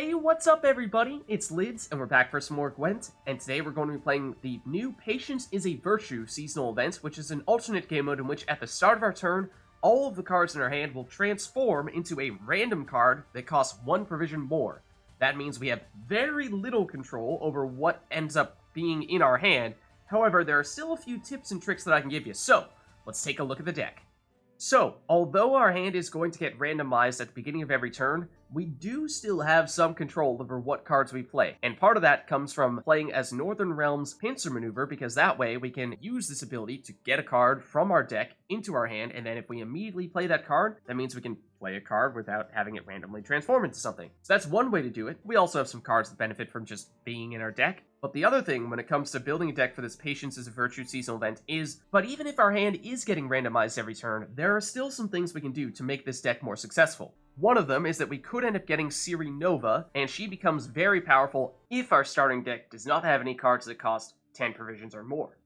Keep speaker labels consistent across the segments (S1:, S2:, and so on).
S1: Hey, what's up everybody? It's Lids, and we're back for some more Gwent, and today we're going to be playing the new Patience is a Virtue seasonal event, which is an alternate game mode in which at the start of our turn, all of the cards in our hand will transform into a random card that costs 1 provision more. That means we have very little control over what ends up being in our hand. However, there are still a few tips and tricks that I can give you, so let's take a look at the deck. So, although our hand is going to get randomized at the beginning of every turn, we do still have some control over what cards we play, and part of that comes from playing as Northern Realms Pincer maneuver, because that way we can use this ability to get a card from our deck into our hand, and then if we immediately play that card, that means we can play a card without having it randomly transform into something. So that's one way to do it. We also have some cards that benefit from just being in our deck. But the other thing when it comes to building a deck for this Patience is a Virtue seasonal event is, but even if our hand is getting randomized every turn, there are still some things we can do to make this deck more successful. One of them is that we could end up getting Ciri Nova, and she becomes very powerful if our starting deck does not have any cards that cost 10 provisions or more.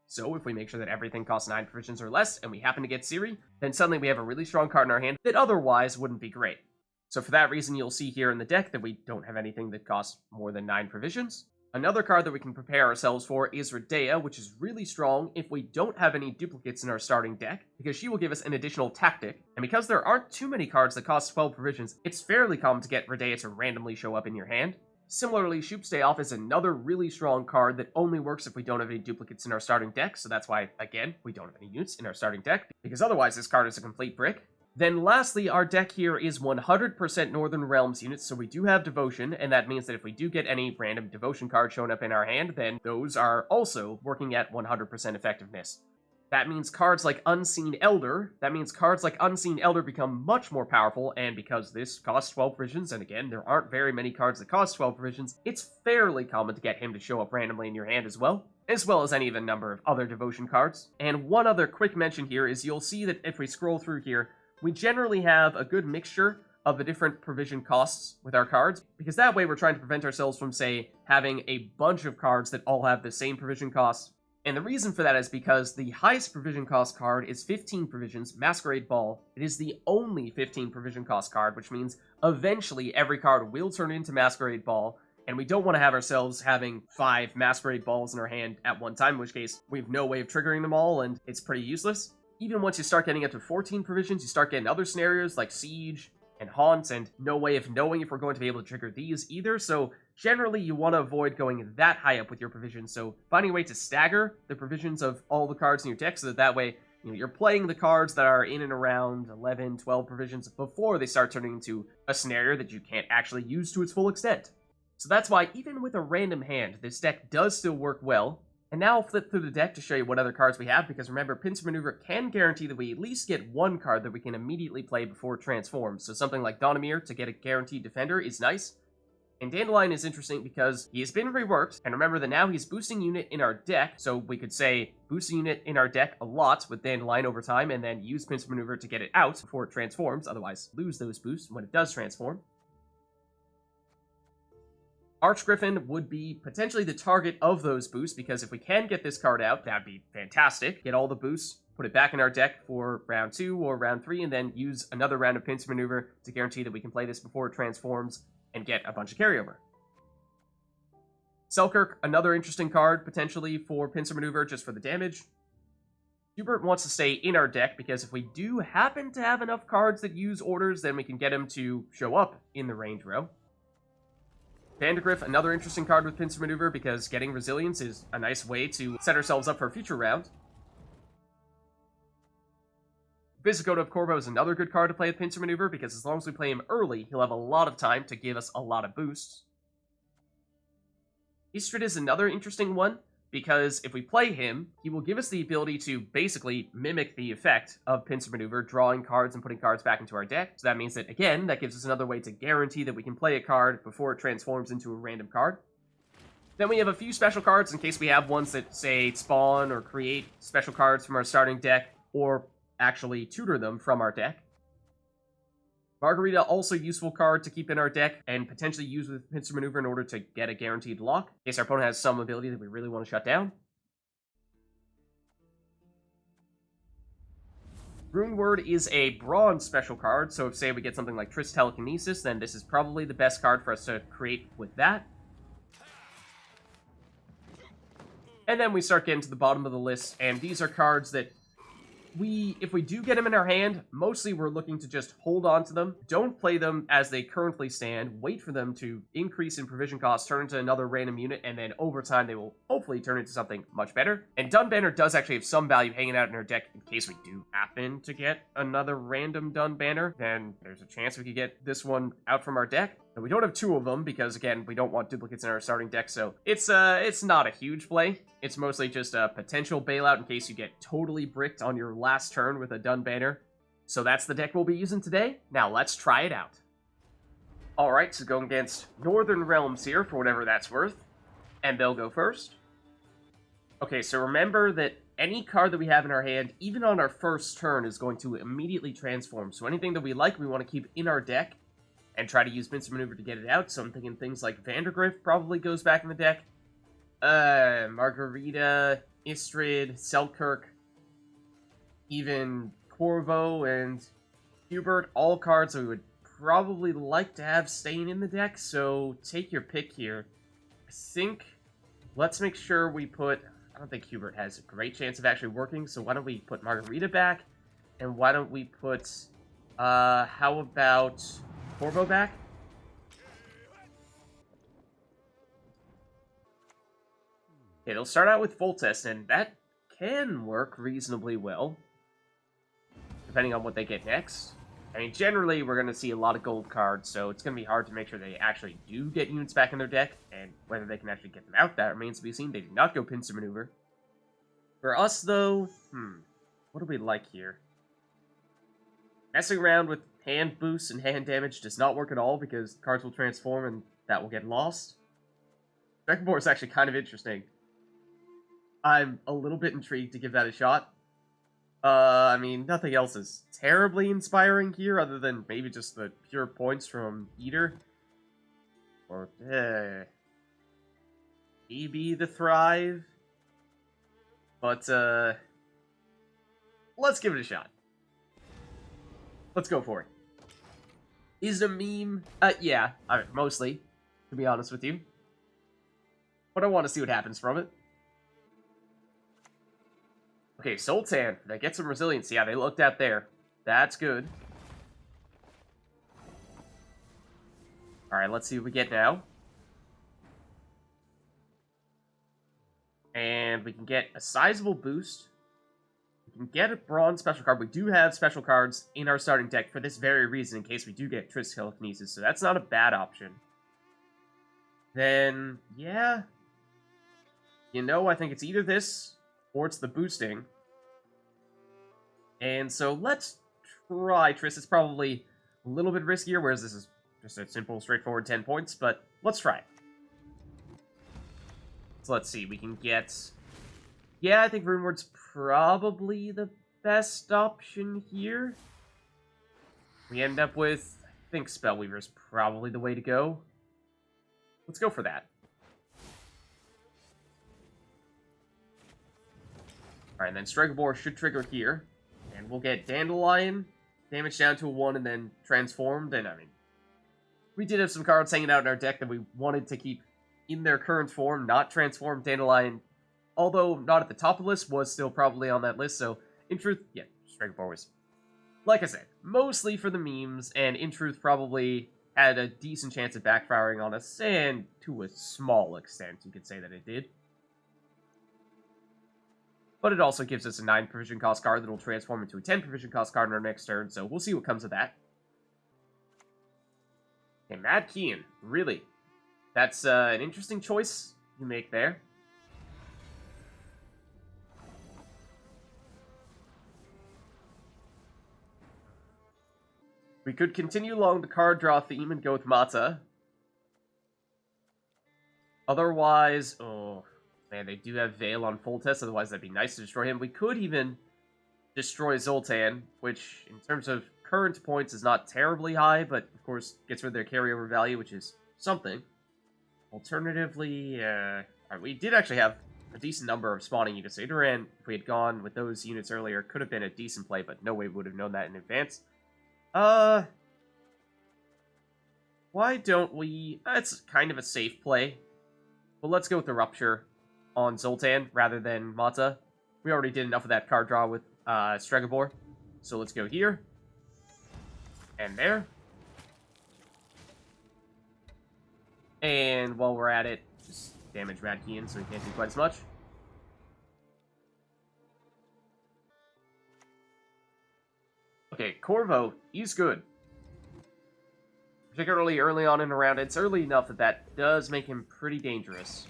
S1: So if we make sure that everything costs 9 provisions or less, and we happen to get Ciri, then suddenly we have a really strong card in our hand that otherwise wouldn't be great. So for that reason, you'll see here in the deck that we don't have anything that costs more than 9 provisions. Another card that we can prepare ourselves for is Redea, which is really strong if we don't have any duplicates in our starting deck, because she will give us an additional tactic, and because there aren't too many cards that cost 12 provisions, it's fairly common to get Redea to randomly show up in your hand. Similarly, Shoop's Day Off is another really strong card that only works if we don't have any duplicates in our starting deck, so that's why, again, we don't have any units in our starting deck, because otherwise this card is a complete brick. Then lastly, our deck here is 100% Northern Realms units, so we do have Devotion, and that means that if we do get any random Devotion card showing up in our hand, then those are also working at 100% effectiveness. That means cards like Unseen Elder become much more powerful, and because this costs 12 provisions, and again, there aren't very many cards that cost 12 provisions, it's fairly common to get him to show up randomly in your hand as well as any of a number of other Devotion cards. And one other quick mention here is you'll see that if we scroll through here, we generally have a good mixture of the different provision costs with our cards, because that way we're trying to prevent ourselves from, say, having a bunch of cards that all have the same provision costs. And the reason for that is because the highest provision cost card is 15 provisions, Masquerade Ball. It is the only 15 provision cost card, which means eventually every card will turn into Masquerade Ball, and we don't want to have ourselves having 5 Masquerade Balls in our hand at one time, in which case we have no way of triggering them all, and it's pretty useless. Even once you start getting up to 14 provisions, you start getting other scenarios like Siege and Haunt, and no way of knowing if we're going to be able to trigger these either, so generally you want to avoid going that high up with your provisions, so finding a way to stagger the provisions of all the cards in your deck so that way you're playing the cards that are in and around 11, 12 provisions before they start turning into a scenario that you can't actually use to its full extent. So that's why even with a random hand, this deck does still work well. And now I'll flip through the deck to show you what other cards we have, because remember, Pincer Maneuver can guarantee that we at least get one card that we can immediately play before it transforms. So something like Donimeer to get a guaranteed defender is nice. And Dandelion is interesting because he has been reworked, and remember that now he's boosting unit in our deck, so we could say boosting unit in our deck a lot with Dandelion over time, and then use Pincer Maneuver to get it out before it transforms, otherwise lose those boosts when it does transform. Archgriffin would be potentially the target of those boosts, because if we can get this card out, that'd be fantastic. Get all the boosts, put it back in our deck for round 2 or round 3, and then use another round of Pincer Maneuver to guarantee that we can play this before it transforms and get a bunch of carryover. Seltkirk, another interesting card, potentially for Pincer Maneuver, just for the damage. Hubert wants to stay in our deck, because if we do happen to have enough cards that use orders, then we can get him to show up in the range row. Vandergrift, another interesting card with Pincer Maneuver, because getting Resilience is a nice way to set ourselves up for a future round. Vysogota of Corvo is another good card to play with Pincer Maneuver, because as long as we play him early, he'll have a lot of time to give us a lot of boosts. Istredd is another interesting one, because if we play him, he will give us the ability to basically mimic the effect of Pincer Maneuver, drawing cards and putting cards back into our deck. So that means that, again, that gives us another way to guarantee that we can play a card before it transforms into a random card. Then we have a few special cards in case we have ones that, say, spawn or create special cards from our starting deck, or actually tutor them from our deck. Margarita, also useful card to keep in our deck, and potentially use with Pincer Maneuver in order to get a guaranteed lock, in case our opponent has some ability that we really want to shut down. Runeword is a bronze special card, so if, say, we get something like Triss Telekinesis, then this is probably the best card for us to create with that. And then we start getting to the bottom of the list, and these are cards that if we do get them in our hand, mostly we're looking to just hold on to them. Don't play them as they currently stand. Wait for them to increase in provision cost, turn into another random unit, and then over time they will hopefully turn into something much better. And Dun Banner does actually have some value hanging out in our deck in case we do happen to get another random Dun Banner. Then there's a chance we could get this one out from our deck. And we don't have two of them because, again, we don't want duplicates in our starting deck, so it's not a huge play. It's mostly just a potential bailout in case you get totally bricked on your last turn with a Dun Banner. So that's the deck we'll be using today. Now let's try it out. Alright, so going against Northern Realms here, for whatever that's worth. And they'll go first. Okay, so remember that any card that we have in our hand, even on our first turn, is going to immediately transform. So anything that we like, we want to keep in our deck and try to use Pincer Maneuver to get it out. So I'm thinking things like Vandergrift probably goes back in the deck. Margarita, Istredd, Seltkirk, even Corvo and Hubert, all cards that we would probably like to have staying in the deck, so take your pick here. I think, let's make sure we put, I don't think Hubert has a great chance of actually working, so why don't we put Margarita back, and why don't we put, how about Corvo back? Okay, it'll start out with Foltest, and that can work reasonably well, depending on what they get next. I mean, generally, we're going to see a lot of gold cards, so it's going to be hard to make sure they actually do get units back in their deck, and whether they can actually get them out, that remains to be seen. They do not go Pincer Maneuver. For us, though, what do we like here? Messing around with hand boosts and hand damage does not work at all, because cards will transform, and that will get lost. Second board is actually kind of interesting. I'm a little bit intrigued to give that a shot. I mean, nothing else is terribly inspiring here, other than maybe just the pure points from Eater. Or, maybe the Thrive. But, let's give it a shot. Let's go for it. Is it a meme? Yeah, mostly, to be honest with you. But I want to see what happens from it. Okay, Sultan, they get some resilience. Yeah, they looked out there. That's good. Alright, let's see what we get now. And we can get a sizable boost. We can get a bronze special card. We do have special cards in our starting deck for this very reason, in case we do get Triss Telekinesis, so that's not a bad option. Then, yeah. You know, I think it's either this, or it's the boosting. And so let's try Triss. It's probably a little bit riskier, whereas this is just a simple, straightforward 10 points, but let's try it. So let's see, we can get... Yeah, I think Runeword's probably the best option here. We end up with... I think Spellweaver's probably the way to go. Let's go for that. Alright, then Strigobor should trigger here. And we'll get Dandelion, damage down to a 1, and then transformed. And, I mean, we did have some cards hanging out in our deck that we wanted to keep in their current form, not transformed. Dandelion, although not at the top of the list, was still probably on that list. So, in truth, yeah, Strigobor was, like I said, mostly for the memes, and in truth probably had a decent chance of backfiring on us, and to a small extent, you could say that it did. But it also gives us a 9 provision cost card that will transform into a 10 provision cost card in our next turn, so we'll see what comes of that. Okay, Mad Kean, really. That's an interesting choice you make there. We could continue along the card draw theme and go with Mata. Otherwise, oh... Man, they do have Veil on full test, otherwise that'd be nice to destroy him. We could even destroy Zoltan, which, in terms of current points, is not terribly high, but, of course, gets rid of their carryover value, which is something. Alternatively, we did actually have a decent number of spawning units. So Idoran, if we had gone with those units earlier, could have been a decent play, but no way we would have known that in advance. Why don't we... it's kind of a safe play. But let's go with the Rupture on Zoltan rather than Mata. We already did enough of that card draw with Stregobor. So let's go here. And there. And while we're at it, just damage Radkian so he can't do quite as much. Okay, Corvo, he's good. Particularly early on in the round. It's early enough that that does make him pretty dangerous.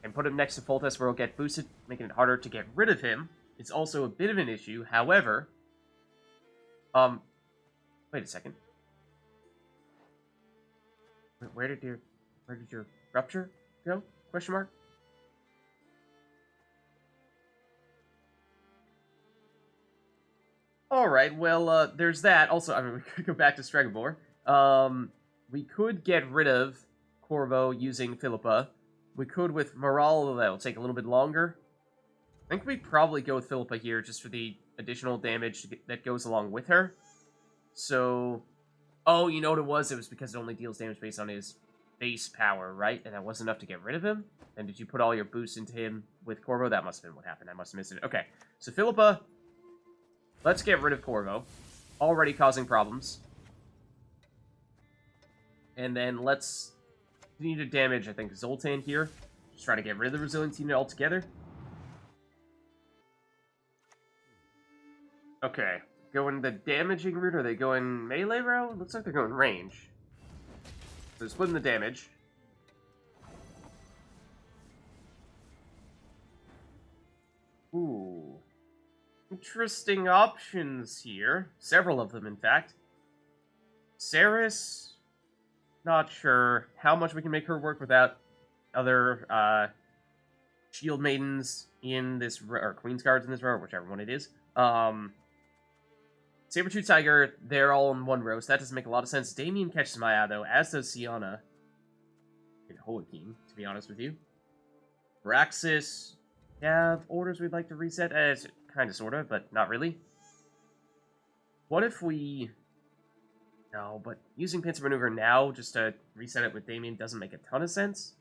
S1: And put him next to Foltest where he'll get boosted, making it harder to get rid of him. It's also a bit of an issue. However, wait a second. Where did your Rupture go? Question mark? Alright, well, there's that. Also, I mean, we could go back to Stregobor. We could get rid of Corvo using Philippa. We could with Morale, that'll take a little bit longer. I think we'd probably go with Philippa here, just for the additional damage that goes along with her. So... oh, you know what it was? It was because it only deals damage based on his base power, right? And that wasn't enough to get rid of him? And did you put all your boosts into him with Corvo? That must have been what happened. I must have missed it. Okay, so Philippa... let's get rid of Corvo. Already causing problems. And then let's continue to damage, I think, Zoltan here. Just try to get rid of the Resilience unit altogether. Okay. Going the damaging route, or are they going melee route? Looks like they're going range. So they're splitting the damage. Ooh. Interesting options here. Several of them, in fact. Ceres, not sure how much we can make her work without other shield maidens in this, or Queen's Guards in this row, or whichever one it is. Saber-tooth Tiger, they're all in one row, so that doesn't make a lot of sense. Damien catches my eye, though, as does Siana. And Hoakim, to be honest with you. Braxis, have orders we'd like to reset? It's kind of, sort of, but not really. What if we... no, but using Pincer Maneuver now just to reset it with Damien doesn't make a ton of sense.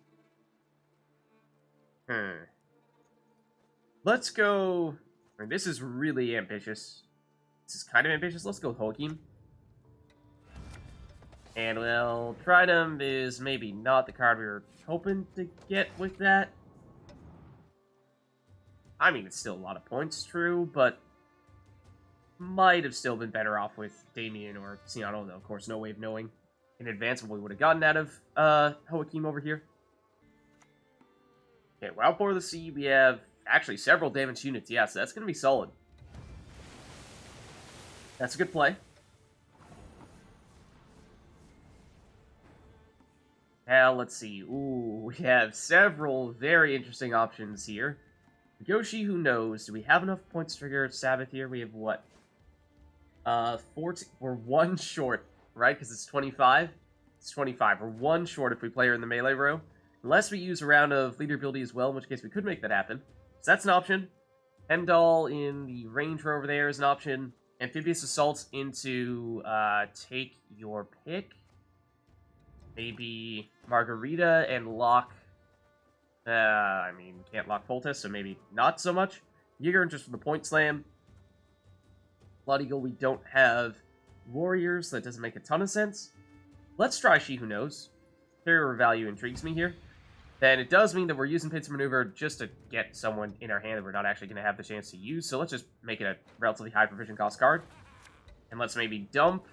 S1: Let's go... I mean, this is really ambitious. This is kind of ambitious. Let's go with Hoakim. And, well, Tridam is maybe not the card we were hoping to get with that. I mean, it's still a lot of points, true, but might have still been better off with Damien or Siano, though, of course, no way of knowing in advance what we would have gotten out of Hoakim over here. Okay, Wild Boar of the Sea, we have actually several damaged units, yeah, so that's going to be solid. That's a good play. Now, let's see. Ooh, we have several very interesting options here. Yoshi, who knows? Do we have enough points to trigger Sabbath here? We have what? 14. We're one short, right? Because it's 25. It's 25. We're one short if we play her in the melee row. Unless we use a round of leader ability as well, in which case we could make that happen. So that's an option. Hemdall in the range row over there is an option. Amphibious Assault into take your pick. Maybe Margarita and lock... I mean, can't lock Foltest, so maybe not so much. Yeager just for the point slam. Blood Eagle, we don't have warriors, so that doesn't make a ton of sense. Let's try She Who Knows. Carrier value intrigues me here. Then it does mean that we're using Pincer Maneuver just to get someone in our hand that we're not actually going to have the chance to use, so let's just make it a relatively high provision cost card. And let's maybe dump,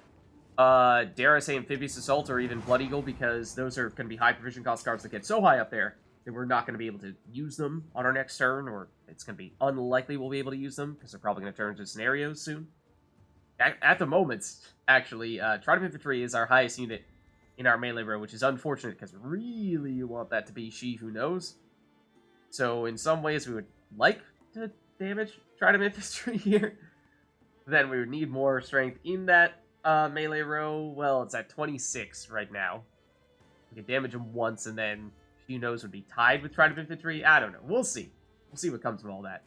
S1: dare I say, Amphibious Assault or even Blood Eagle, because those are going to be high provision cost cards that get so high up there that we're not going to be able to use them on our next turn, or it's going to be unlikely we'll be able to use them, because they're probably going to turn into scenarios soon. At the moment, actually, Tridam Infantry is our highest unit in our melee row, which is unfortunate, because really you want that to be She Who Knows. So in some ways we would like to damage Tridam Infantry here. Then we would need more strength in that melee row. Well, it's at 26 right now. We can damage him once, and then Who knows would be tied with Tridam Infantry? I don't know. We'll see. We'll see what comes from all that.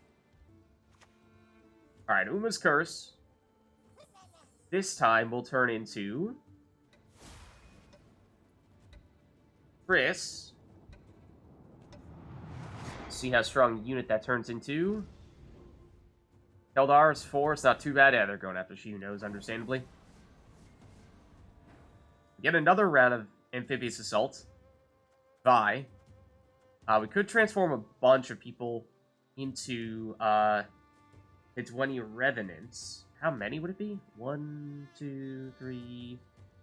S1: Alright, Uma's Curse. This time we'll turn into Chris. See how strong a unit that turns into. Keldar is 4. It's not too bad. Yeah, they're going after She Who Knows, understandably. Get another round of Amphibious Assault. Vi. We could transform a bunch of people into the 20 Revenants. How many would it be? 1, 2, 3,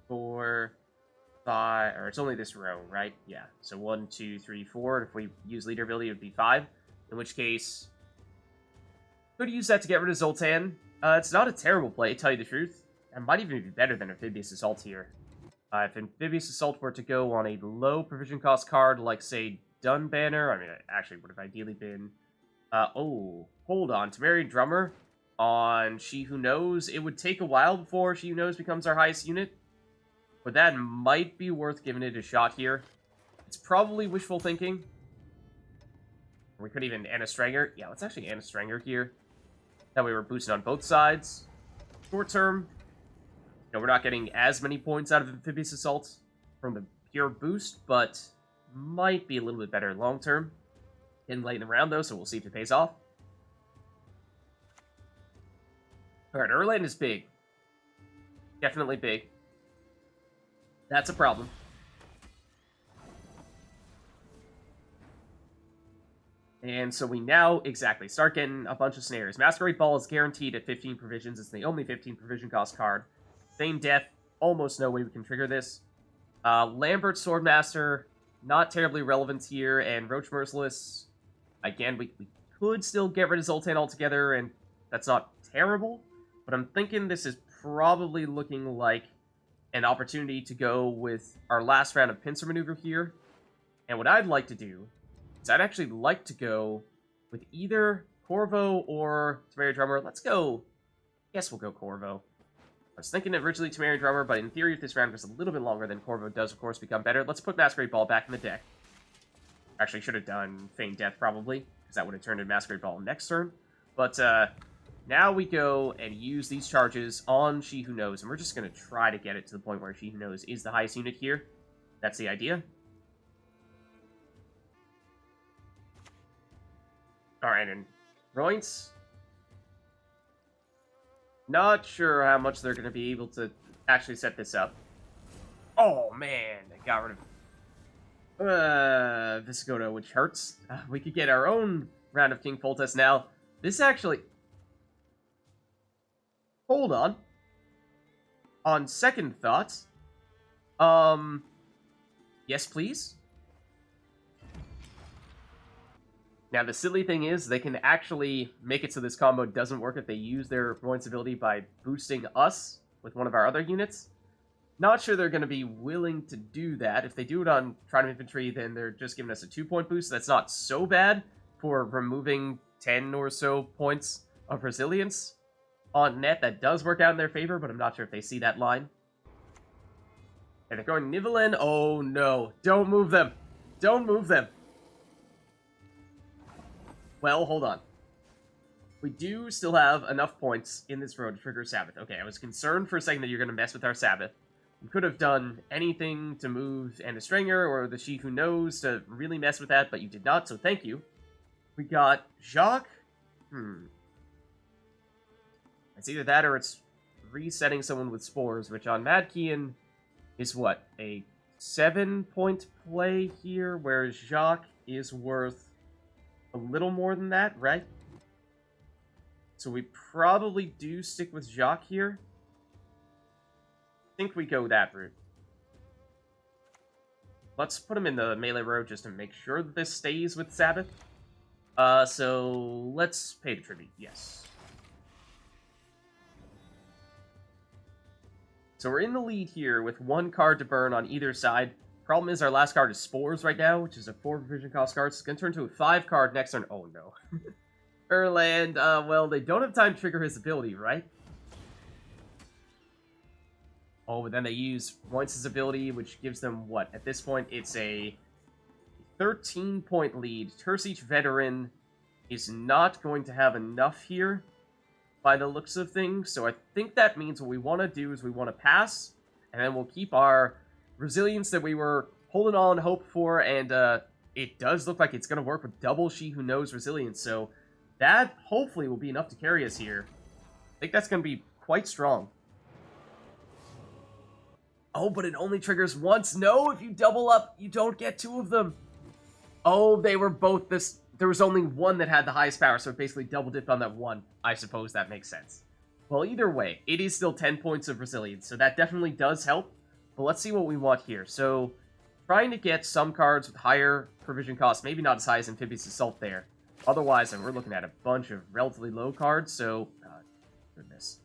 S1: 4, 5. Or it's only this row, right? Yeah. So 1, 2, 3, 4. And if we use leader ability, it would be 5. In which case, could use that to get rid of Zoltan. It's not a terrible play, to tell you the truth. It might even be better than Amphibious Assault here. If Amphibious Assault were to go on a low provision cost card, like, say, Dunbanner, I mean, it actually would have ideally been... oh, hold on. Temerian Drummer on She Who Knows. It would take a while before She Who Knows becomes our highest unit. But that might be worth giving it a shot here. It's probably wishful thinking. We could even Anna Strenger. Yeah, let's actually Anna Strenger here. That way we're boosted on both sides. Short term, you know, we're not getting as many points out of Amphibious Assault from the pure boost, but might be a little bit better long term. In late in the round, though, so we'll see if it pays off. Alright, Erland is big. Definitely big. That's a problem. And so we now, exactly, start getting a bunch of snares. Masquerade Ball is guaranteed at 15 provisions. It's the only 15 provision cost card. Feign Death, almost no way we can trigger this. Lambert Swordmaster, not terribly relevant here. And Roach Merciless, again, we could still get rid of Zoltan altogether, and that's not terrible. But I'm thinking this is probably looking like an opportunity to go with our last round of Pincer Maneuver here. And what I'd like to do is I'd actually like to go with either Corvo or Temerian Drummer. Let's go... I guess we'll go Corvo. I was thinking originally Temerian Drummer, but in theory, if this round goes a little bit longer, then Corvo does, of course, become better. Let's put Masquerade Ball back in the deck. Actually, should have done Feign Death, probably, because that would have turned into Masquerade Ball next turn. But now we go and use these charges on She Who Knows, and we're just going to try to get it to the point where She Who Knows is the highest unit here. That's the idea. Alright, and Roints. Not sure how much they're going to be able to actually set this up. Oh, man. They got rid of Vysogota, which hurts. We could get our own round of King Foltest now. This actually... Hold on. On second thought... Yes, please? Now, the silly thing is, they can actually make it so this combo doesn't work if they use their points ability by boosting us with one of our other units. Not sure they're going to be willing to do that. If they do it on Tridam Infantry, then they're just giving us a 2-point boost. That's not so bad for removing 10 or so points of resilience on net. That does work out in their favor, but I'm not sure if they see that line. And they're going Nivellen. Oh, no. Don't move them. Don't move them. Well, hold on. We do still have enough points in this row to trigger Sabbath. Okay, I was concerned for a second that you're going to mess with our Sabbath. You could have done anything to move Anna Strenger or the She Who Knows to really mess with that, but you did not, so thank you. We got Jacques. It's either that or it's resetting someone with Spores, which on Mad Kian is what? A 7-point play here, whereas Jacques is worth a little more than that, right? So we probably do stick with Jacques here. I think we go that route. Let's put him in the melee row just to make sure that this stays with Sabbath. So let's pay the tribute, yes. So we're in the lead here with 1 card to burn on either side. Problem is our last card is Spores right now, which is a 4 provision cost card. So it's going to turn to a 5 card next turn. Oh no. Erland, well, they don't have time to trigger his ability, right? Oh, but then they use Roints' ability, which gives them what? At this point, it's a 13-point lead. Tersic Veteran is not going to have enough here by the looks of things, so I think that means what we want to do is we want to pass, and then we'll keep our resilience that we were holding on hope for, and it does look like it's going to work with double She Who Knows resilience, so that hopefully will be enough to carry us here. I think that's going to be quite strong. Oh, but it only triggers once. No, if you double up, you don't get two of them. Oh, they were both this. There was only one that had the highest power, so it basically double dipped on that one. I suppose that makes sense. Well, either way, it is still 10 points of resilience, so that definitely does help. But let's see what we want here. So, trying to get some cards with higher provision costs, maybe not as high as Amphibious Assault there. Otherwise, we're looking at a bunch of relatively low cards, so... goodness.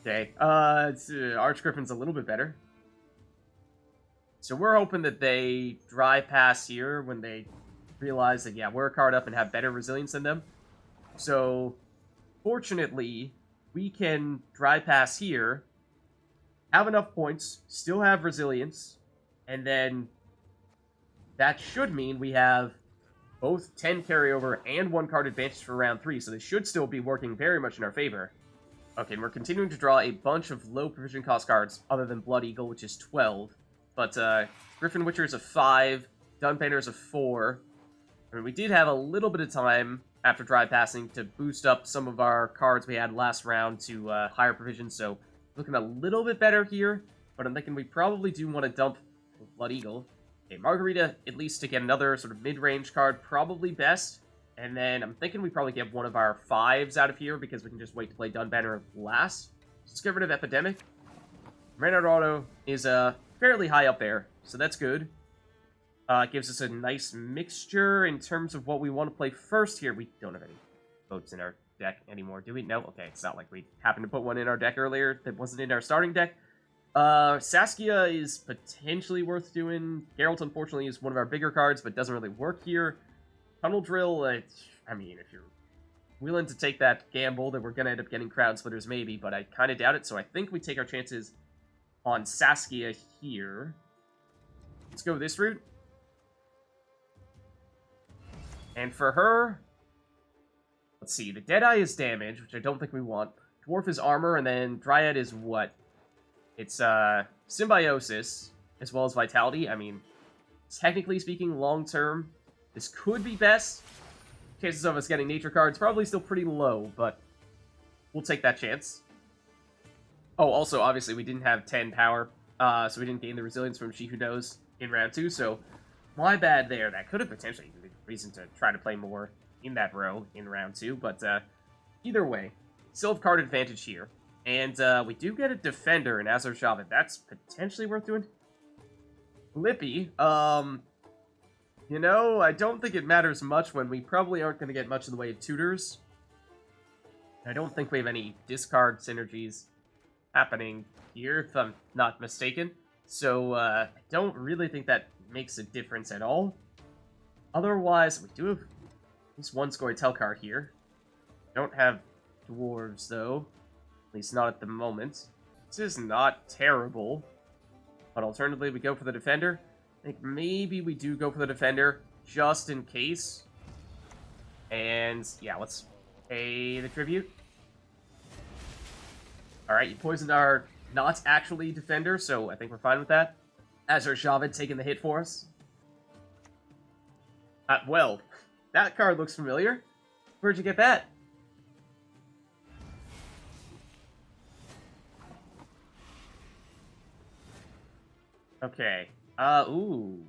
S1: Okay, Archgriffin's a little bit better. So we're hoping that they dry pass here when they realize that, yeah, we're a card up and have better resilience than them. So, fortunately, we can dry pass here, have enough points, still have resilience, and then that should mean we have both 10 carryover and 1 card advantage for round 3, so they should still be working very much in our favor. Okay, and we're continuing to draw a bunch of low provision cost cards, other than Blood Eagle, which is 12. But Griffin Witcher is a 5, Dunbanner is a 4. I mean, we did have a little bit of time after dry passing to boost up some of our cards we had last round to higher provision, so looking a little bit better here, but I'm thinking we probably do want to dump Blood Eagle. Okay, Margarita, at least to get another sort of mid-range card, probably best. And then I'm thinking we probably get one of our 5s out of here, because we can just wait to play Dunbanner last. Let's get rid of Epidemic. Reynard Odo is fairly high up there, so that's good. It gives us a nice mixture in terms of what we want to play first here. We don't have any boats in our deck anymore, do we? No? Okay, it's not like we happened to put one in our deck earlier that wasn't in our starting deck. Saskia is potentially worth doing. Geralt, unfortunately, is one of our bigger cards, but doesn't really work here. Tunnel Drill, I mean, if you're willing to take that gamble that we're going to end up getting Crowd Splitters, maybe, but I kind of doubt it, so I think we take our chances on Saskia here. Let's go this route. And for her, let's see, the Deadeye is damage, which I don't think we want. Dwarf is armor, and then Dryad is what? It's Symbiosis, as well as Vitality. I mean, technically speaking, long-term, this could be best. Chances of us getting nature cards probably still pretty low, but we'll take that chance. Oh, also, obviously, we didn't have 10 power, so we didn't gain the resilience from She Who Knows in round 2, so my bad there. That could have potentially been a reason to try to play more in that row in round 2, but either way, still have card advantage here. And we do get a Defender in Azor Shaman. That's potentially worth doing. Lippy, you know, I don't think it matters much when we probably aren't going to get much in the way of tutors. I don't think we have any discard synergies happening here, if I'm not mistaken. So, I don't really think that makes a difference at all. Otherwise, we do have at least one Scorytelkar here. Don't have dwarves, though. At least not at the moment. This is not terrible. But alternatively, we go for the Defender. I think maybe we do go for the Defender, just in case. And, yeah, let's pay the tribute. Alright, you poisoned our not actually Defender, so I think we're fine with that. Azor Shaman taking the hit for us. Well, that card looks familiar. Where'd you get that? Okay. Ooh.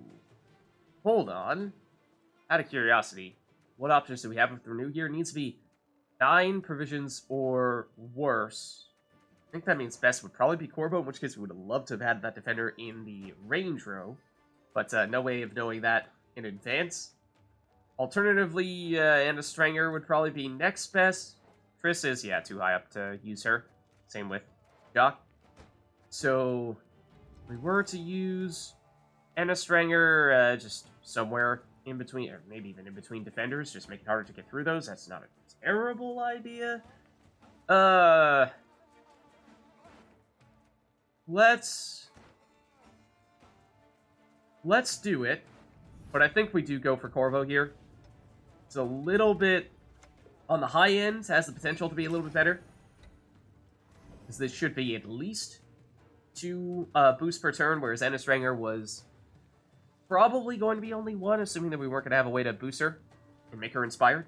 S1: Hold on. Out of curiosity, what options do we have with the Renew here? It needs to be 9 provisions or worse. I think that means best would probably be Corvo, in which case we would have loved to have had that Defender in the range row. But no way of knowing that in advance. Alternatively, Anna Strenger would probably be next best. Triss is, yeah, too high up to use her. Same with Jock. So, if we were to use Anna Strenger just somewhere in between, or maybe even in between defenders, just make it harder to get through those. That's not a terrible idea. Let's do it. But I think we do go for Corvo here. It's a little bit on the high end, has the potential to be a little bit better. Because this should be at least 2 boosts per turn, whereas Strenger was probably going to be only 1, assuming that we weren't going to have a way to boost her and make her inspired.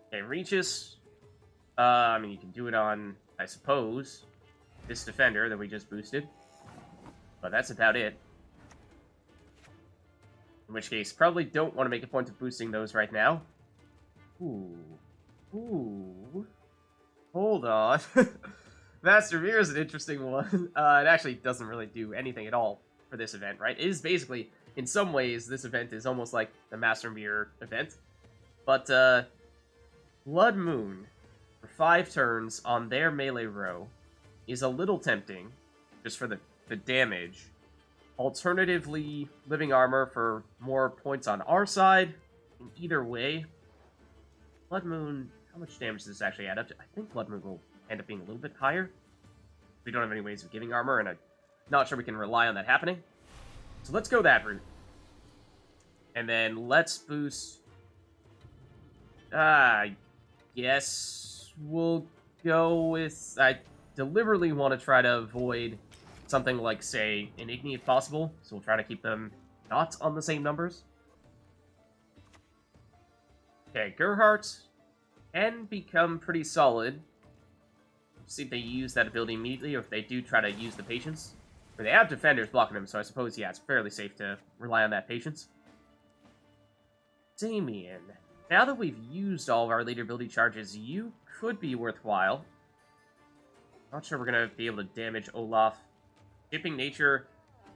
S1: Okay, Regis. I mean, you can do it on, I suppose, this defender that we just boosted. But that's about it. In which case, probably don't want to make a point of boosting those right now. Ooh. Ooh. Hold on. Master Mirror is an interesting one. It actually doesn't really do anything at all for this event, right? It is basically, in some ways, this event is almost like the Master Mirror event. But, Blood Moon, for 5 turns on their melee row, is a little tempting, just for the damage. Alternatively, Living Armor for more points on our side. In either way, Blood Moon, how much damage does this actually add up to? I think Blood Moon will end up being a little bit higher. We don't have any ways of giving armor, and I'm not sure we can rely on that happening. So let's go that route. And then let's boost... yes, we'll go with... I deliberately want to try to avoid something like, say, an Igni if possible, so we'll try to keep them not on the same numbers. Okay, Gerhardt can become pretty solid. See if they use that ability immediately, or if they do try to use the Patience. Or they have defenders blocking them, so I suppose, yeah, it's fairly safe to rely on that Patience. Damien. Now that we've used all of our leader ability charges, you could be worthwhile. Not sure we're going to be able to damage Olaf. Shipping Nature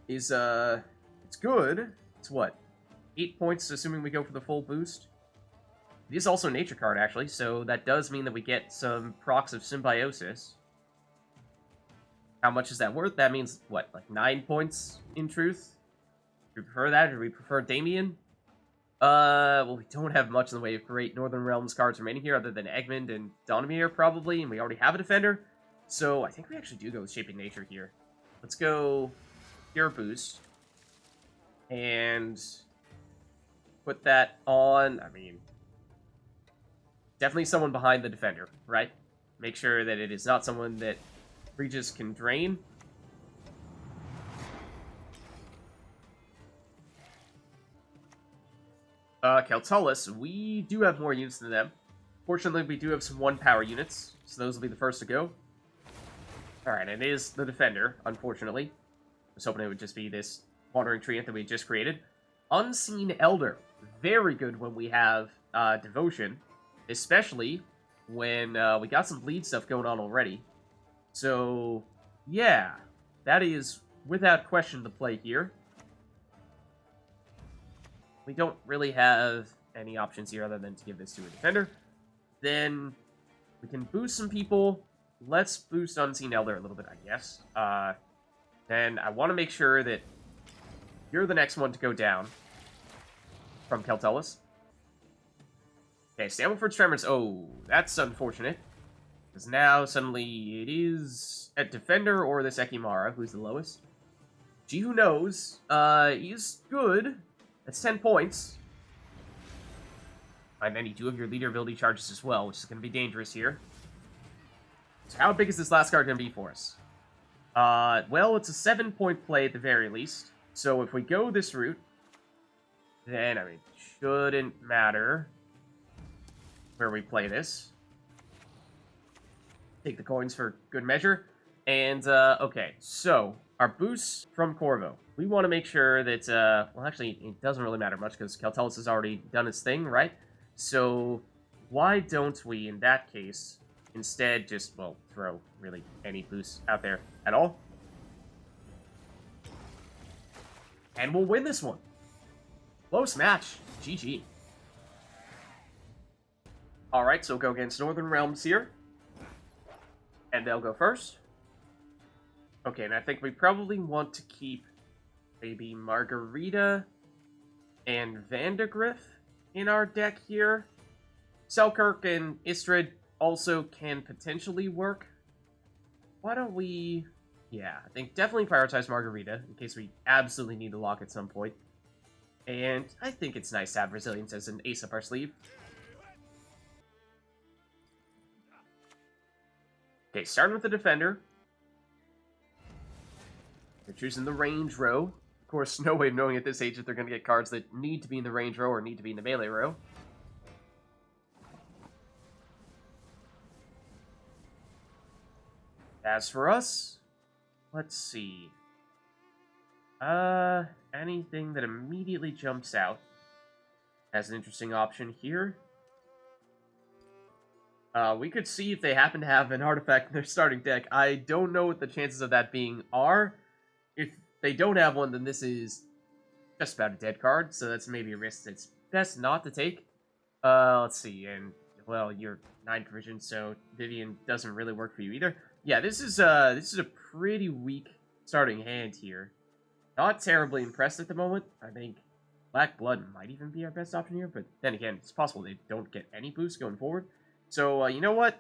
S1: is, it's good. It's what? 8 points, assuming we go for the full boost. It is also a Nature card, actually, so that does mean that we get some procs of Symbiosis. How much is that worth? That means, what, like 9 points, in truth? Do we prefer that, or do we prefer Damien? Well, we don't have much in the way of great Northern Realms cards remaining here, other than Egmund and Donimeer, probably, and we already have a defender. So, I think we actually do go with Shaping Nature here. Let's go Pure Boost. And put that on, I mean... Definitely someone behind the defender, right? Make sure that it is not someone that Regis can drain. Keltullus, we do have more units than them. Fortunately, we do have some 1-power units, so those will be the first to go. Alright, and it is the defender, unfortunately. I was hoping it would just be this Wandering Treant that we just created. Unseen Elder, very good when we have Devotion. Especially when we got some bleed stuff going on already. So, yeah. That is, without question, the play here. We don't really have any options here other than to give this to a defender. Then we can boost some people. Let's boost Unseen Elder a little bit, I guess. Then I want to make sure that you're the next one to go down from Keltullus. Okay, Stammelford's Tremors. Oh, that's unfortunate. Because now, suddenly, it is a defender or this Ekimara, who's the lowest. Gee, who knows? He's good. That's 10 points. And then you do have your leader ability charges as well, which is going to be dangerous here. So how big is this last card going to be for us? Well, it's a 7-point play at the very least. So if we go this route, then, I mean, shouldn't matter where we play this. Take the coins for good measure. And, okay, so, our boosts from Corvo. We want to make sure that, well, actually, it doesn't really matter much, because Keltullus has already done his thing, right? So, why don't we, in that case, instead just, well, throw, really, any boosts out there at all? And we'll win this one. Close match. GG. Alright, so we'll go against Northern Realms here. And they'll go first. Okay, and I think we probably want to keep maybe Margarita and Vandergrift in our deck here. Seltkirk and Istredd also can potentially work. Why don't we Yeah, I think definitely prioritize Margarita, in case we absolutely need to lock at some point. And I think it's nice to have Resilience as an ace up our sleeve. Okay, starting with the Defender. They're choosing the range row. Of course, no way of knowing at this age if they're going to get cards that need to be in the range row or need to be in the melee row. As for us, let's see. Anything that immediately jumps out as an interesting option here. We could see if they happen to have an artifact in their starting deck. I don't know what the chances of that being are. If they don't have one, then this is just about a dead card, so that's maybe a risk that's best not to take. Let's see, and, well, you're 9 provision, so Vivian doesn't really work for you either. Yeah, this is a pretty weak starting hand here. Not terribly impressed at the moment. I think Black Blood might even be our best option here, but then again, it's possible they don't get any boost going forward. So, you know what?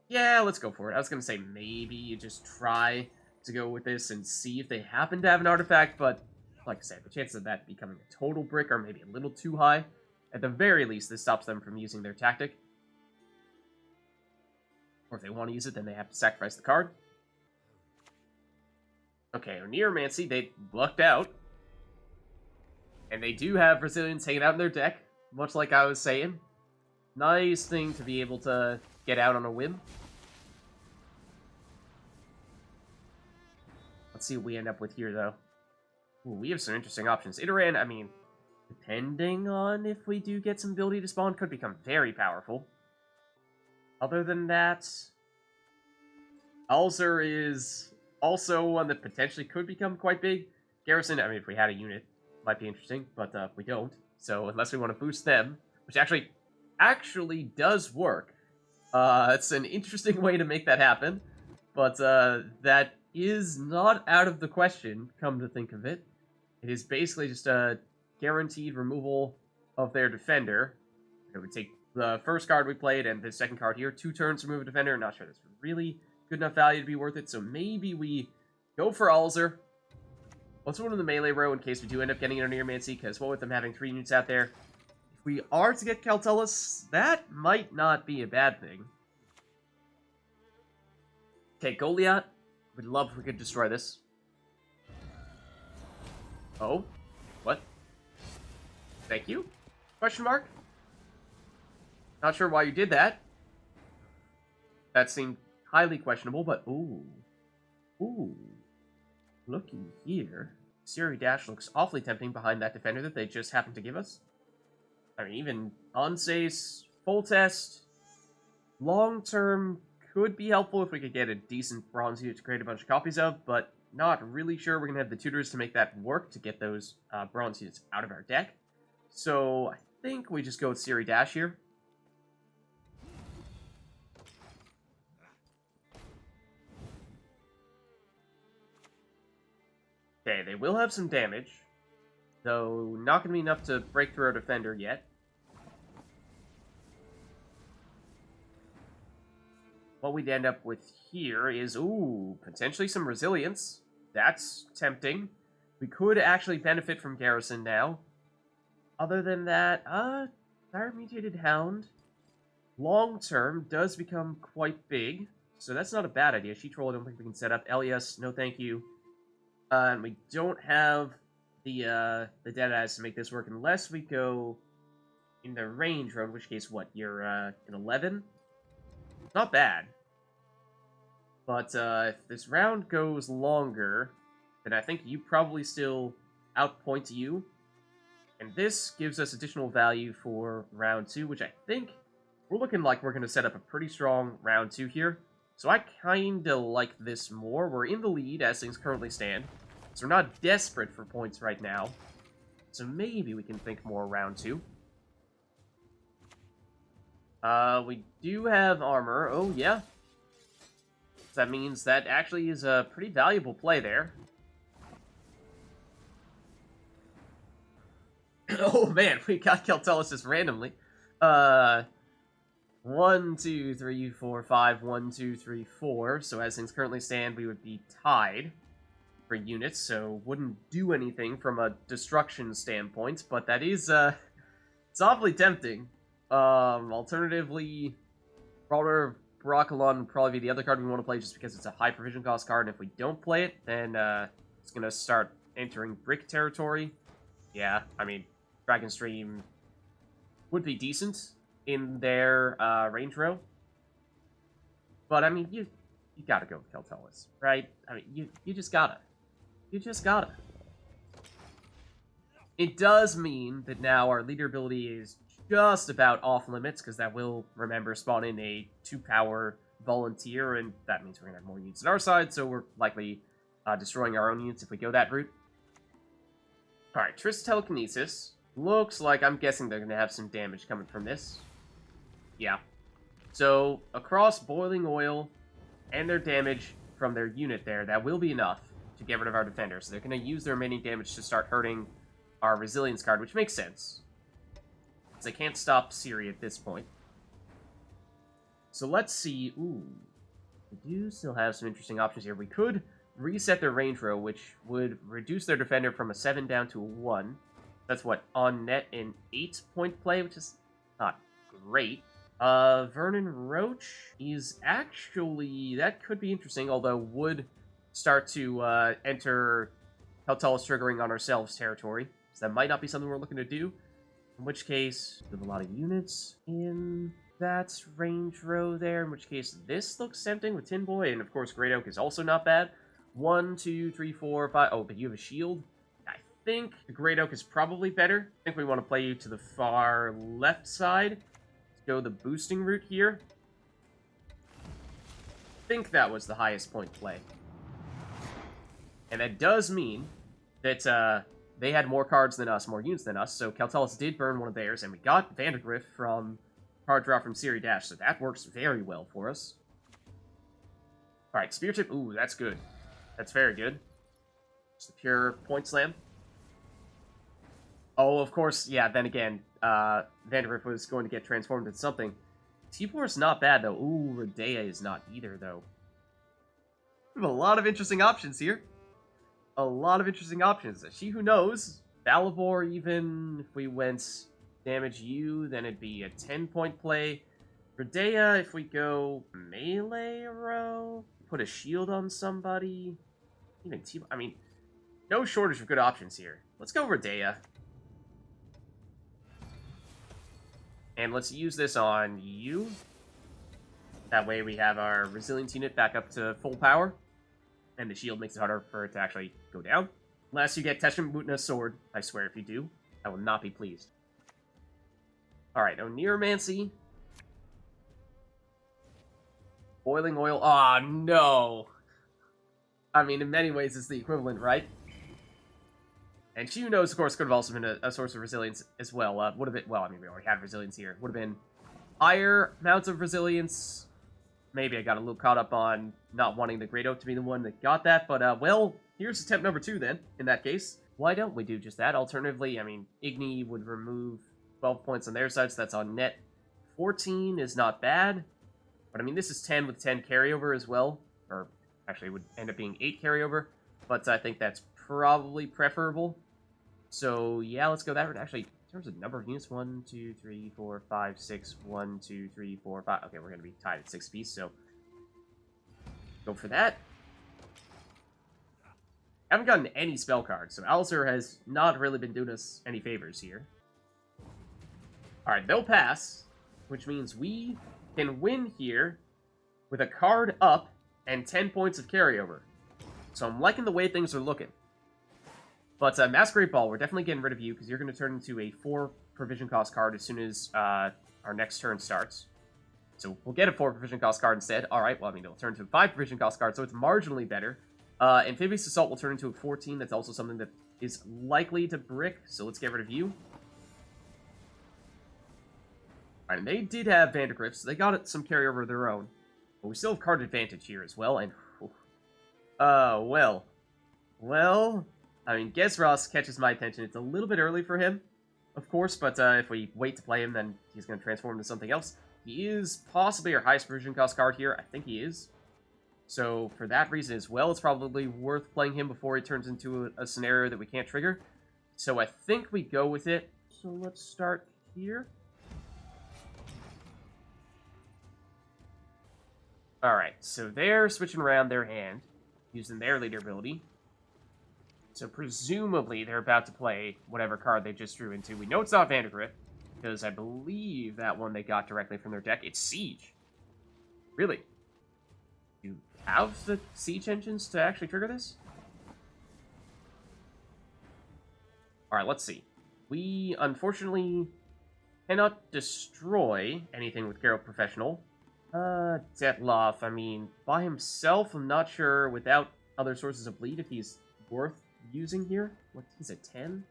S1: Yeah, let's go for it. I was going to say maybe you just try to go with this and see if they happen to have an artifact, but like I said, the chances of that becoming a total brick are maybe a little too high. At the very least, this stops them from using their tactic. Or if they want to use it, then they have to sacrifice the card. Okay, Neomancy, they lucked out. And they do have Resilience hanging out in their deck, much like I was saying. Nice thing to be able to get out on a whim. Let's see what we end up with here, though. Ooh, we have some interesting options. Iteran, I mean, depending on if we do get some ability to spawn, could become very powerful. Other than that, Alzer is also one that potentially could become quite big. Garrison, I mean, if we had a unit, might be interesting, but we don't. So unless we want to boost them, which actually does work. It's an interesting way to make that happen, but that is not out of the question, come to think of it. It is basically just a guaranteed removal of their defender. It would take the first card we played and the second card here, 2 turns to remove a defender. Not sure that's really good enough value to be worth it, so maybe we go for Alzer. Let's put him in the melee row in case we do end up getting an Neomancy, because what with them having 3 units out there, if we are to get Caltellus, that might not be a bad thing. Okay, Goliath. Would love if we could destroy this. Oh? What? Thank you? Question mark? Not sure why you did that. That seemed highly questionable, but ooh. Ooh. Looking here. Siri Dash looks awfully tempting behind that defender that they just happened to give us. I mean, even Onsace, full test, long term could be helpful if we could get a decent bronze unit to create a bunch of copies of, but not really sure we're going to have the tutors to make that work to get those bronze units out of our deck. So I think we just go with Siri Dash here. Okay, they will have some damage, though not going to be enough to break through our defender yet. What we'd end up with here is, ooh, potentially some resilience. That's tempting. We could actually benefit from Garrison now. Other than that, Fire Mutated Hound, long term, does become quite big. So that's not a bad idea. She-Troll, I don't think we can set up. Elias, no thank you. And we don't have the Deadeyes to make this work unless we go in the range row, in which case, what, you're an 11? Not bad. But if this round goes longer, then I think you probably still outpoint you. And this gives us additional value for round 2, which I think we're looking like we're going to set up a pretty strong round 2 here. So I kind of like this more. We're in the lead as things currently stand. So we're not desperate for points right now. So maybe we can think more round 2. We do have armor. Oh, yeah. That means that actually is a pretty valuable play there. Oh man, we got Caltellus just randomly. 1, 2, 3, 4, 5, 1, 2, 3, 4. So as things currently stand, we would be tied for units, so wouldn't do anything from a destruction standpoint, but that is, it's awfully tempting. Alternatively, Brawler Broccolon would probably be the other card we want to play just because it's a high provision cost card, and if we don't play it, then, it's gonna start entering brick territory. Yeah, I mean, Dragon Stream would be decent in their range row. But, I mean, you gotta go with Keltalis, right? I mean, you just gotta. You just gotta. It does mean that now our leader ability is just about off limits, because that will, remember, spawn in a 2-power volunteer, and that means we're gonna have more units on our side, so we're likely destroying our own units if we go that route. Alright, Triss Telekinesis. Looks like, I'm guessing they're gonna have some damage coming from this. Yeah. So, across Boiling Oil and their damage from their unit there, that will be enough to get rid of our defender. So they're going to use their remaining damage to start hurting our Resilience card, which makes sense. Because they can't stop Ciri at this point. So let's see. Ooh. We do still have some interesting options here. We could reset their range row, which would reduce their defender from a 7 down to a 1. That's what? On net an 8-point play, which is not great. Vernon Roach is actually... That could be interesting, although would start to enter Keltalis triggering on ourselves territory. So that might not be something we're looking to do. In which case, we have a lot of units in that range row there. In which case, this looks tempting with Tin Boy. And of course, Great Oak is also not bad. 1, 2, 3, 4, 5... Oh, but you have a shield. I think the Great Oak is probably better. I think we want to play you to the far left side. Let's go the boosting route here. I think that was the highest point play. And that does mean that they had more cards than us, more units than us, so Keltalis did burn one of theirs, and we got Vandergrift from card draw from Ciri Dash, so that works very well for us. Alright, Spear Tip, ooh, that's good. That's very good. Just a pure point slam. Oh, of course, yeah, then again, Vandergrift was going to get transformed into something. T-Por is not bad, though. Ooh, Redea is not either, though. We have a lot of interesting options here. A lot of interesting options. She Who Knows. Balivor, even if we went damage you, then it'd be a 10-point play. Redea, if we go melee row, put a shield on somebody. Even I mean, no shortage of good options here. Let's go Redea. And let's use this on you. That way we have our resilience unit back up to full power. And the shield makes it harder for it to actually go down. Unless you get Teshmutna's sword. I swear if you do, I will not be pleased. Alright, Oneiromancy. Boiling Oil. Aw, no! I mean, in many ways, it's the equivalent, right? And She Who Knows, of course, could have also been a source of resilience as well. Would have been, well, I mean, we already have resilience here. Would have been higher amounts of resilience. Maybe I got a little caught up on not wanting the Great Oak to be the one that got that, but, well, here's attempt number 2, then, in that case. Why don't we do just that? Alternatively, I mean, Igni would remove 12 points on their side, so that's on net. 14 is not bad, but, I mean, this is 10 with 10 carryover as well, or actually it would end up being 8 carryover, but I think that's probably preferable. So, yeah, let's go that route. Actually, in terms of number of units, 1, 2, 3, 4, 5, 6, 1, 2, 3, 4, 5. Okay, we're going to be tied at 6 piece, so go for that. Haven't gotten any spell cards, so Alzur has not really been doing us any favors here. Alright, they'll pass, which means we can win here with a card up and 10 points of carryover. So I'm liking the way things are looking. But Masquerade Ball, we're definitely getting rid of you, because you're going to turn into a 4 provision cost card as soon as our next turn starts. So we'll get a 4 provision cost card instead. Alright, well, I mean, it'll turn into a 5 provision cost card, so it's marginally better. Amphibious Assault will turn into a 14. That's also something that is likely to brick, so let's get rid of you. Alright, and they did have Vandergrift, so they got some carryover of their own. But we still have card advantage here as well, and... well... I mean, Gesros catches my attention. It's a little bit early for him, of course, but if we wait to play him, then he's going to transform into something else. He is possibly our highest provision cost card here. I think he is. So for that reason as well, it's probably worth playing him before he turns into a scenario that we can't trigger. So I think we go with it. So let's start here. Alright, so they're switching around their hand, using their leader ability. So presumably they're about to play whatever card they just drew into. We know it's not Vandergrift, because I believe that one they got directly from their deck. It's Siege. Really? You have the Siege engines to actually trigger this? Alright, let's see. We, unfortunately, cannot destroy anything with Geralt Professional. Detloff, I mean, by himself, I'm not sure, without other sources of bleed, if he's worth using here. What, he's a 10?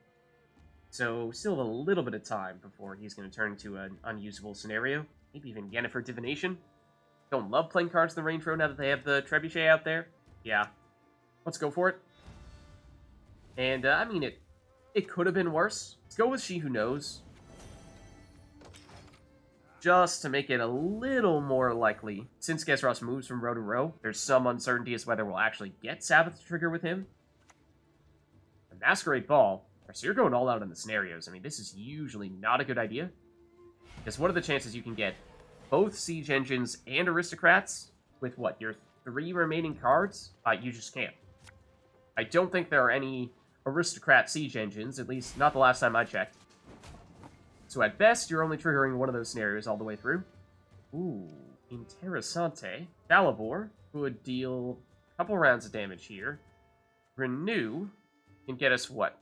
S1: So, still have a little bit of time before he's going to turn into an unusable scenario. Maybe even Yennefer Divination. Don't love playing cards in the range row now that they have the Trebuchet out there. Yeah. Let's go for it. And, I mean, it could have been worse. Let's go with She Who Knows. Just to make it a little more likely. Since Gesros moves from row to row, there's some uncertainty as to whether we'll actually get Sabbath to trigger with him. A Masquerade Ball. So you're going all out in the scenarios. I mean, this is usually not a good idea. Because what are the chances you can get both Siege Engines and Aristocrats with, what, your 3 remaining cards? You just can't. I don't think there are any Aristocrat Siege Engines, at least not the last time I checked. So at best, you're only triggering one of those scenarios all the way through. Ooh, Interessante. Dalibor would deal a couple rounds of damage here. Renew can get us what?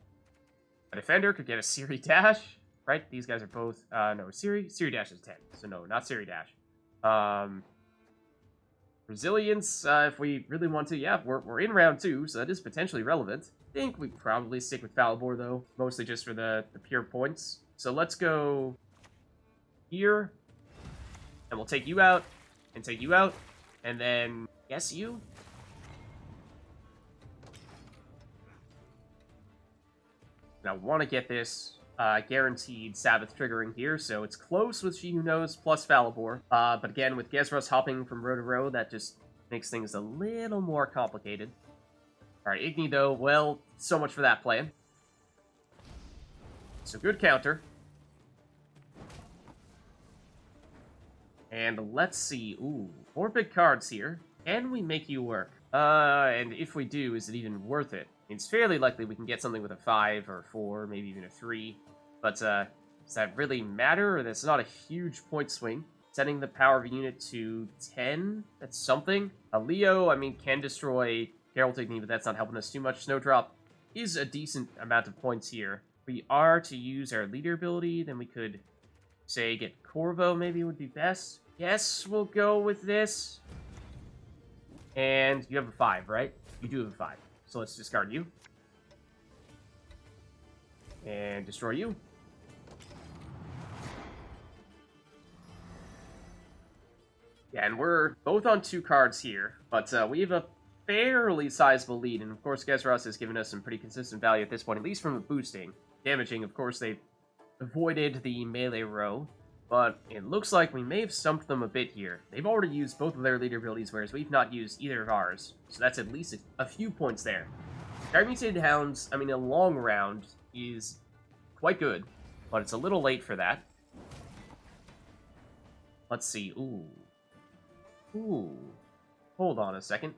S1: A Defender could get a Siri Dash, right? These guys are both, no, Siri Dash is 10, so no, not Siri Dash. Resilience, if we really want to, yeah, we're in round 2, so that is potentially relevant. I think we probably stick with Dalibor, though, mostly just for the pure points. So let's go here, and we'll take you out, and take you out, and then guess you? And I want to get this guaranteed Sabbath triggering here, so it's close with She Who Knows plus Falibor. But again, with Gesros hopping from row to row, that just makes things a little more complicated. Alright, Igni, though, well, so much for that plan. So good counter. And let's see. Ooh, 4 big cards here. Can we make you work? And if we do, is it even worth it? It's fairly likely we can get something with a 5 or 4, maybe even a 3. But, does that really matter? Or that's not a huge point swing. Setting the power of a unit to 10? That's something. A Leo, I mean, can destroy Geralt Igni, but that's not helping us too much. Snowdrop is a decent amount of points here. If we are to use our leader ability, then we could, say, get Corvo maybe would be best. Yes, we'll go with this. And you have a 5, right? You do have a 5. So let's discard you. And destroy you. Yeah, and we're both on 2 cards here, but we have a fairly sizable lead, and of course Gesros has given us some pretty consistent value at this point, at least from the boosting. Damaging, of course, they've avoided the melee row, but it looks like we may have stumped them a bit here. They've already used both of their leader abilities, whereas we've not used either of ours, so that's at least a few points there. Dire Mutated Hounds, I mean, a long round is quite good, but it's a little late for that. Let's see, ooh. Hold on a second.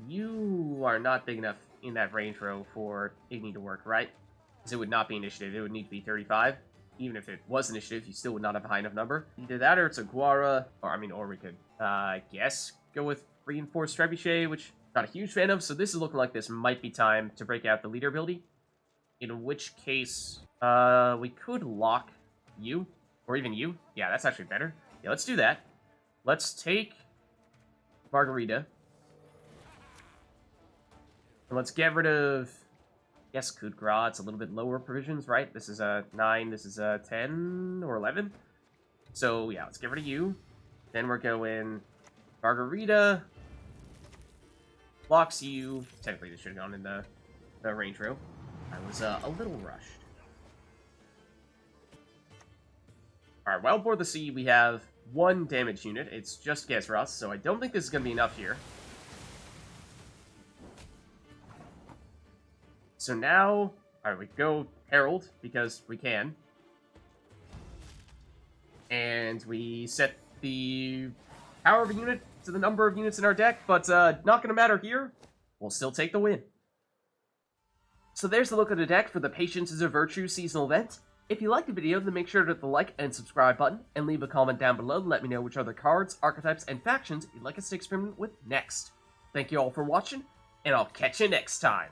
S1: You are not big enough in that range row for Igni to work, right? Because it would not be initiative, it would need to be 35. Even if it was initiative, you still would not have a high enough number. Either that or it's a Guara, or we could, I guess, go with Reinforced Trebuchet, which I'm not a huge fan of, so this is looking like this might be time to break out the leader ability. In which case, we could lock you, or even you. Yeah, that's actually better. Yeah, let's do that. Let's take Margarita. And let's get rid of, yes, Coodcoodak. It's a little bit lower provisions, right? This is a 9, this is a 10 or 11. So, yeah, let's get rid of you. Then we're going Margarita. Blocks you. Technically, this should have gone in the range row. I was a little rushed. Alright, Wild Boar the Sea, we have 1 damage unit. It's just Gesras, so I don't think this is going to be enough here. So now, alright, we go Herald, because we can. And we set the power of a unit to the number of units in our deck, but not going to matter here. We'll still take the win. So there's the look at the deck for the Patience is a Virtue seasonal event. If you liked the video, then make sure to hit the like and subscribe button, and leave a comment down below to let me know which other cards, archetypes, and factions you'd like us to experiment with next. Thank you all for watching, and I'll catch you next time.